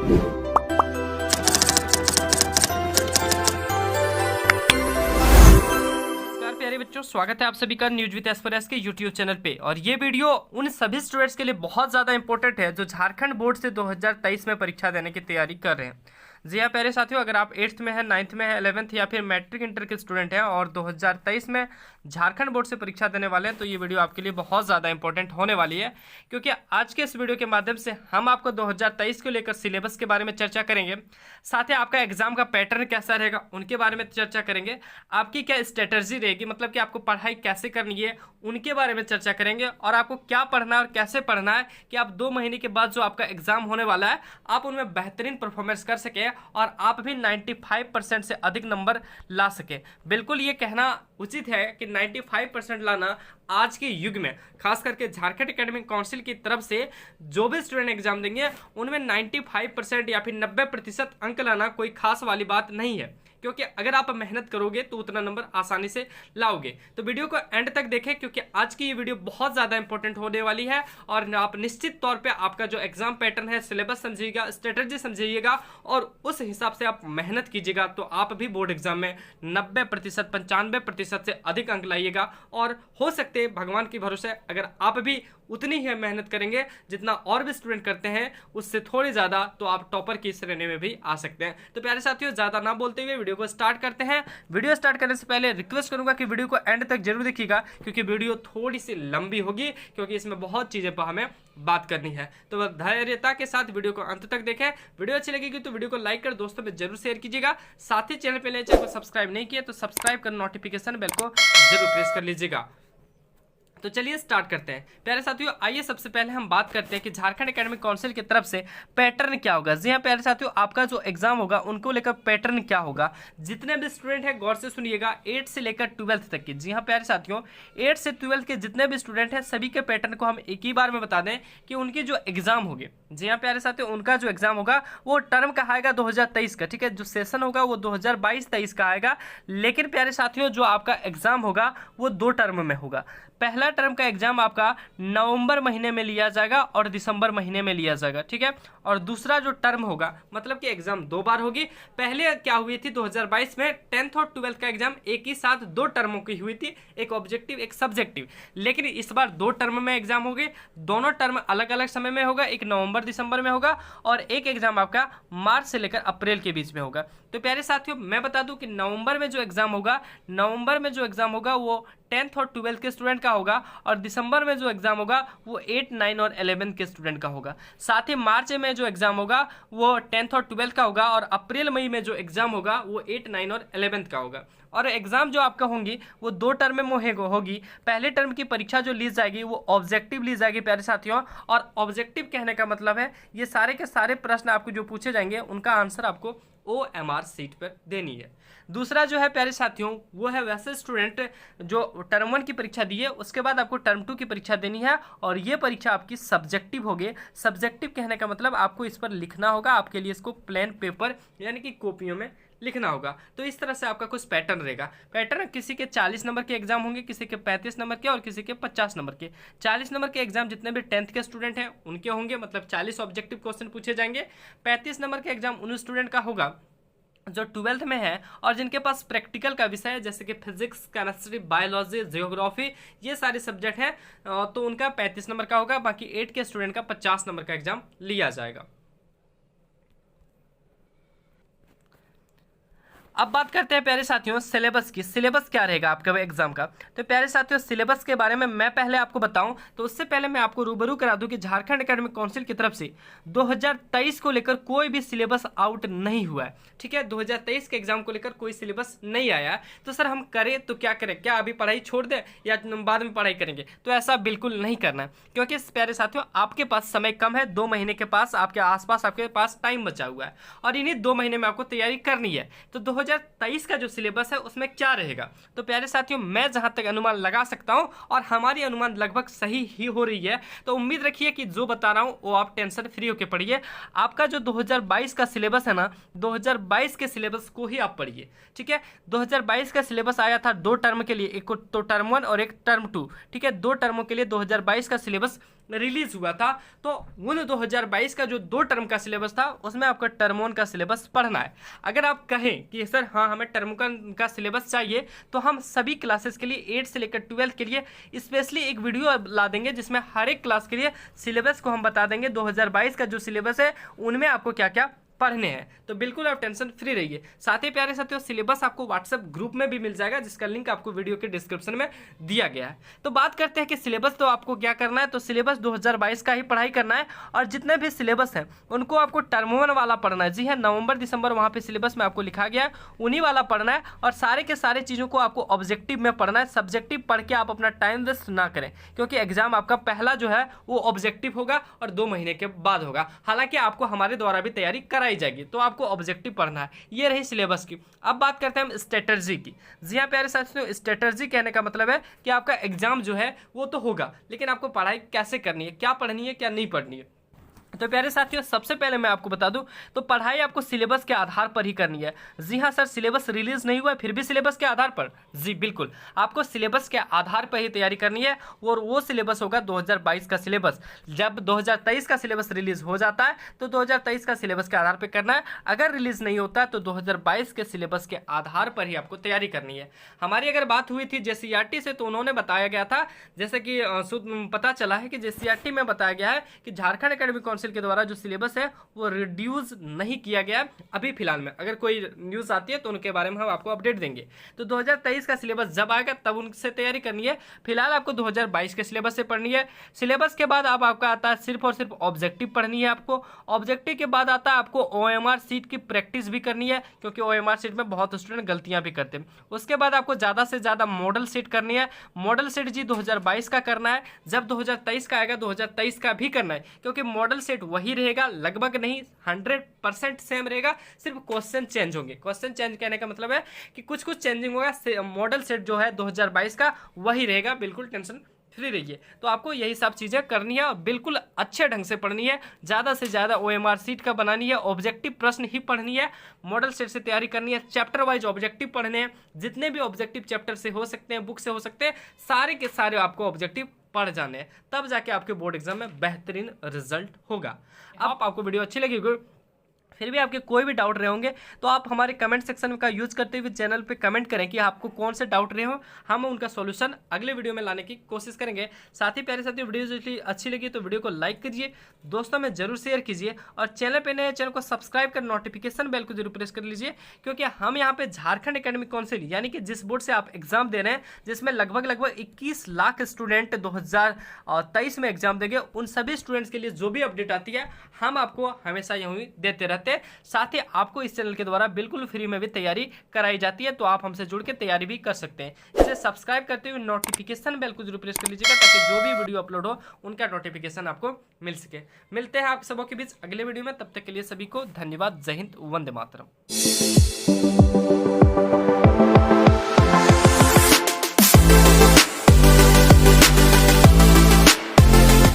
प्यारे बच्चों, स्वागत है आप सभी का न्यूज विद एस्पिरेंट्स के यूट्यूब चैनल पे। और ये वीडियो उन सभी स्टूडेंट्स के लिए बहुत ज़्यादा इंपॉर्टेंट है जो झारखंड बोर्ड से 2023 में परीक्षा देने की तैयारी कर रहे हैं। जी हाँ प्यारे साथियों, अगर आप 8th में है, 9th में है, 11th या फिर मैट्रिक इंटर के स्टूडेंट हैं और 2023 में झारखंड बोर्ड से परीक्षा देने वाले हैं तो ये वीडियो आपके लिए बहुत ज़्यादा इंपॉर्टेंट होने वाली है, क्योंकि आज के इस वीडियो के माध्यम से हम आपको 2023 को लेकर सिलेबस के बारे में चर्चा करेंगे। साथ ही आपका एग्जाम का पैटर्न कैसा रहेगा उनके बारे में चर्चा करेंगे। आपकी क्या स्ट्रेटजी रहेगी, मतलब कि आपको पढ़ाई कैसे करनी है उनके बारे में चर्चा करेंगे। और आपको क्या पढ़ना है और कैसे पढ़ना है कि आप 2 महीने के बाद जो आपका एग्जाम होने वाला है आप उनमें बेहतरीन परफॉर्मेंस कर सके और आप भी 95% से अधिक नंबर ला सके। बिल्कुल ये कहना उचित है कि 95% लाना आज के युग में, खास करके झारखंड एकेडमिक काउंसिल की तरफ से जो भी स्टूडेंट एग्जाम देंगे उनमें 95% या फिर 90% अंक लाना कोई खास वाली बात नहीं है, क्योंकि अगर आप मेहनत करोगे तो उतना नंबर आसानी से लाओगे। तो वीडियो को एंड तक देखें, क्योंकि आज की ये वीडियो बहुत ज़्यादा इंपॉर्टेंट होने वाली है और आप निश्चित तौर पे आपका जो एग्जाम पैटर्न है, सिलेबस समझिएगा, स्ट्रेटजी समझिएगा और उस हिसाब से आप मेहनत कीजिएगा तो आप भी बोर्ड एग्जाम में 90%, 95% से अधिक अंक लाइएगा। और हो सकते भगवान के भरोसे अगर आप भी उतनी ही मेहनत करेंगे जितना और भी स्टूडेंट करते हैं उससे थोड़ी ज़्यादा, तो आप टॉपर की श्रेणी में भी आ सकते हैं। तो प्यारे साथियों, ज़्यादा ना बोलते हुए वीडियो को स्टार्ट करते हैं। वीडियो स्टार्ट करने से पहले रिक्वेस्ट करूंगा कि वीडियो को एंड तक जरूर देखिएगा, क्योंकि वीडियो थोड़ी सी लंबी होगी, क्योंकि इसमें बहुत चीज़ें पर हमें बात करनी है। तो धैर्यता के साथ वीडियो को अंत तक देखें। वीडियो अच्छी लगेगी तो वीडियो को लाइक कर दोस्तों में जरूर शेयर कीजिएगा। साथ ही चैनल पर नए चैनल को सब्सक्राइब नहीं किया तो सब्सक्राइब कर नोटिफिकेशन बेल को जरूर प्रेस कर लीजिएगा। तो चलिए स्टार्ट करते हैं। प्यारे साथियों, आइए सबसे पहले हम बात करते हैं कि झारखंड एकेडमिक काउंसिल की तरफ से पैटर्न क्या होगा। जी हाँ प्यारे साथियों, आपका जो एग्जाम होगा उनको लेकर पैटर्न क्या होगा, जितने भी स्टूडेंट हैं गौर से सुनिएगा, 8 से लेकर 12th तक की। जी हाँ प्यारे साथियों, 8 से 12th के जितने भी स्टूडेंट हैं सभी के पैटर्न को हम एक ही बार में बता दें कि उनकी जो एग्जाम होगी, जी हाँ प्यारे साथियों, उनका जो एग्जाम होगा वो टर्म का आएगा 2023 का, ठीक है। जो सेशन होगा वो 2022-23 का आएगा। लेकिन प्यारे साथियों, जो आपका एग्जाम होगा वो 2 टर्म में होगा। पहला टर्म का एग्जाम आपका नवंबर महीने में लिया जाएगा और दिसंबर महीने में लिया जाएगा, ठीक है। और दूसरा जो टर्म होगा, मतलब कि एग्जाम 2 बार होगी। पहले क्या हुई थी 2022 में 10th और 12th का एग्जाम एक ही साथ 2 टर्मों की हुई थी, एक ऑब्जेक्टिव एक सब्जेक्टिव। लेकिन इस बार 2 टर्म में एग्जाम होगी। दोनों टर्म अलग अलग समय में होगा, एक नवंबर दिसंबर में होगा और एक एग्जाम आपका मार्च से लेकर अप्रैल के बीच में होगा। तो प्यारे साथियों, मैं बता दूं कि नवंबर में जो एग्जाम होगा वो 10th और 12th के स्टूडेंट का होगा और दिसंबर में जो एग्जाम होगा वो 8, 9 और 11th के स्टूडेंट का होगा। साथ ही मार्च में जो एग्जाम होगा वो 10th और 12th का होगा और अप्रैल मई में जो एग्जाम होगा वो 8, 9 और 11th का होगा। और एग्जाम जो आपका होंगी वो 2 टर्म में होगी। पहले टर्म की परीक्षा जो ली जाएगी वो ऑब्जेक्टिव ली जाएगी प्यारे साथियों। और ऑब्जेक्टिव कहने का मतलब है ये सारे के सारे प्रश्न आपको जो पूछे जाएंगे उनका आंसर आपको OMR सीट पर देनी है। दूसरा जो है प्यारे साथियों वो है वैसे स्टूडेंट जो टर्म 1 की परीक्षा दी है उसके बाद आपको टर्म 2 की परीक्षा देनी है और ये परीक्षा आपकी सब्जेक्टिव होगी। सब्जेक्टिव कहने का मतलब आपको इस पर लिखना होगा, आपके लिए इसको प्लेन पेपर यानी कि कॉपियों में लिखना होगा। तो इस तरह से आपका कुछ पैटर्न रहेगा। पैटर्न किसी के 40 नंबर के एग्जाम होंगे, किसी के 35 नंबर के और किसी के 50 नंबर के। 40 नंबर के एग्जाम जितने भी 10th के स्टूडेंट हैं उनके होंगे, मतलब 40 ऑब्जेक्टिव क्वेश्चन पूछे जाएंगे। 35 नंबर के एग्जाम उन स्टूडेंट का होगा जो 12th में है और जिनके पास प्रैक्टिकल का विषय है, जैसे कि फिजिक्स, केमिस्ट्री, बायोलॉजी, जियोग्राफी, ये सारे सब्जेक्ट हैं, तो उनका 35 नंबर का होगा। बाकी 8 के स्टूडेंट का 50 नंबर का एग्जाम लिया जाएगा। अब बात करते हैं प्यारे साथियों सिलेबस की। सिलेबस क्या रहेगा आपके एग्जाम का। तो प्यारे साथियों, सिलेबस के बारे में मैं पहले आपको बताऊं तो उससे पहले मैं आपको रूबरू करा दूं कि झारखंड एकेडमिक काउंसिल की तरफ से 2023 को लेकर कोई भी सिलेबस आउट नहीं हुआ है, ठीक है। 2023 के एग्जाम को लेकर कोई सिलेबस नहीं आया। तो सर हम करें तो क्या करें, क्या अभी पढ़ाई छोड़ दें या बाद में पढ़ाई करेंगे? तो ऐसा बिल्कुल नहीं करना है, क्योंकि प्यारे साथियों आपके पास समय कम है। 2 महीने के पास आपके आसपास आपके पास टाइम बचा हुआ है और इन्हीं 2 महीने में आपको तैयारी करनी है। तो 2023 का जो सिलेबस है उसमें क्या रहेगा, तो प्यारे साथियों मैं जहां तक अनुमान लगा सकता हूं और हमारी अनुमान लगभग सही ही हो रही है, तो उम्मीद रखिए कि जो बता रहा हूं वो आप टेंशन फ्री होकर पढ़िए। आपका जो 2022 का सिलेबस है ना, 2022 के सिलेबस को ही आप पढ़िए, ठीक है। 2022 का सिलेबस आया था 2 टर्म के लिए, एक तो टर्म 1 और एक टर्म 2, ठीक है। 2 टर्मों के लिए 2022 का सिलेबस रिलीज हुआ था, तो उन 2022 का जो 2 टर्म का सिलेबस था उसमें आपका टर्म 1 का सिलेबस पढ़ना है। अगर आप कहें कि सर हाँ हमें टर्म 1 का सिलेबस चाहिए, तो हम सभी क्लासेस के लिए 8 से लेकर 12 के लिए स्पेशली एक वीडियो ला देंगे जिसमें हर एक क्लास के लिए सिलेबस को हम बता देंगे। 2022 का जो सिलेबस है उनमें आपको क्या क्या पढ़ने हैं, तो बिल्कुल आप टेंशन फ्री रहिए। साथ ही प्यारे साथियों, सिलेबस आपको व्हाट्सएप ग्रुप में भी मिल जाएगा जिसका लिंक आपको वीडियो के डिस्क्रिप्शन में दिया गया है। तो बात करते हैं कि सिलेबस तो आपको क्या करना है, तो सिलेबस 2022 का ही पढ़ाई करना है और जितने भी सिलेबस हैं उनको आपको टर्म 1 वाला पढ़ना है। जी हाँ, नवंबर दिसंबर वहाँ पे सिलेबस में आपको लिखा गया है, उन्हीं वाला पढ़ना है और सारे के सारे चीज़ों को आपको ऑब्जेक्टिव में पढ़ना है। सब्जेक्टिव पढ़ के आप अपना टाइम वेस्ट ना करें, क्योंकि एग्जाम आपका पहला जो है वो ऑब्जेक्टिव होगा और 2 महीने के बाद होगा। हालांकि आपको हमारे द्वारा भी तैयारी कराई जाएगी, तो आपको ऑब्जेक्टिव पढ़ना है। ये रही सिलेबस की। अब बात करते हैं हम स्ट्रेटजी की। जी हाँ प्यारे साथियों, स्ट्रेटजी कहने का मतलब है कि आपका एग्जाम जो है वो तो होगा, लेकिन आपको पढ़ाई कैसे करनी है, क्या पढ़नी है क्या नहीं पढ़नी है। तो प्यारे साथियों, सबसे पहले मैं आपको बता दूं, तो पढ़ाई आपको सिलेबस के आधार पर ही करनी है। जी हाँ सर, सिलेबस रिलीज नहीं हुआ है फिर भी सिलेबस के आधार पर? जी बिल्कुल, आपको सिलेबस के आधार पर ही तैयारी करनी है और वो सिलेबस होगा 2022 का सिलेबस। जब 2023 का सिलेबस रिलीज हो जाता है तो 2023 का सिलेबस के आधार पर करना है। अगर रिलीज नहीं होता है तो 2022 के सिलेबस के आधार पर ही आपको तैयारी करनी है। हमारी अगर बात हुई थी JCERT से, तो उन्होंने बताया गया था, जैसे कि पता चला है कि JCERT में बताया गया है कि झारखंड एकेडमिक काउंसिल के द्वारा जो सिलेबस है वो रिड्यूस नहीं किया गया अभी फिलहाल में। अगर कोई न्यूज़ आती है तो उनके बारे में हम आपको अपडेट देंगे। तो 2023 का सिलेबस जब आएगा तब उनसे तैयारी करनी है। फिलहाल आपको 2022 के सिलेबस से पढ़नी है। सिलेबस के बाद आपका आता है सिर्फ और सिर्फ ऑब्जेक्टिव पढ़नी है आपको। ऑब्जेक्टिव के बाद आता है आपको OMR सीट की प्रैक्टिस भी करनी है, क्योंकि OMR सीट में बहुत स्टूडेंट गलतियां भी करते हैं। उसके बाद आपको ज़्यादा से ज़्यादा मॉडल सीट करनी है। मॉडल सीट जी 2022 का करना है। जब 2023 का आएगा 2023 का भी करना है, क्योंकि मॉडल सेट वही रहेगा, लगभग नहीं 100% सेम रहेगा, सिर्फ क्वेश्चन चेंज होंगे। क्वेश्चन चेंज कहने का मतलब है कि कुछ कुछ चेंजिंग होगा। मॉडल सेट जो है 2022 का वही रहेगा, बिल्कुल टेंशन फ्री रहिए। तो आपको यही सब चीज़ें करनी है और बिल्कुल अच्छे ढंग से पढ़नी है। ज़्यादा से ज़्यादा OMR सीट का बनानी है, ऑब्जेक्टिव प्रश्न ही पढ़नी है, मॉडल सेट से तैयारी करनी है, चैप्टर वाइज ऑब्जेक्टिव पढ़ने हैं। जितने भी ऑब्जेक्टिव चैप्टर से हो सकते हैं, बुक से हो सकते हैं, सारे के सारे आपको ऑब्जेक्टिव पढ़ जाने हैं, तब जाके आपके बोर्ड एग्जाम में बेहतरीन रिजल्ट होगा। अब आपको वीडियो अच्छी लगी, फिर भी आपके कोई भी डाउट रहे होंगे तो आप हमारे कमेंट सेक्शन का यूज करते हुए चैनल पे कमेंट करें कि आपको कौन से डाउट रहे हो, हम उनका सॉल्यूशन अगले वीडियो में लाने की कोशिश करेंगे। साथ ही प्यारे साथियों, वीडियो अच्छी लगी तो वीडियो को लाइक कीजिए, दोस्तों में जरूर शेयर कीजिए और चैनल पे नए चैनल को सब्सक्राइब कर नोटिफिकेशन बेल को जरूर प्रेस कर लीजिए, क्योंकि हम यहाँ पे झारखंड एकेडमिक काउंसिल यानी कि जिस बोर्ड से आप एग्जाम दे रहे हैं, जिसमें लगभग 21 लाख स्टूडेंट 2023 में एग्जाम देंगे, उन सभी स्टूडेंट्स के लिए जो भी अपडेट आती है हम आपको हमेशा यूँ देते रहते हैं। साथ ही आपको इस चैनल के द्वारा बिल्कुल फ्री में भी तैयारी कराई जाती है, तो आप हमसे जुड़ के तैयारी भी कर सकते हैं। इसे सब्सक्राइब करते हुए नोटिफिकेशन बेल को जरूर प्रेस कर लीजिएगा, ताकि जो भी वीडियो अपलोड हो उनका नोटिफिकेशन आपको मिल सके। मिलते हैं आप सबों के बीच अगले वीडियो में, तब तक के लिए सभी को धन्यवाद। जय हिंद, वंदे मातरम।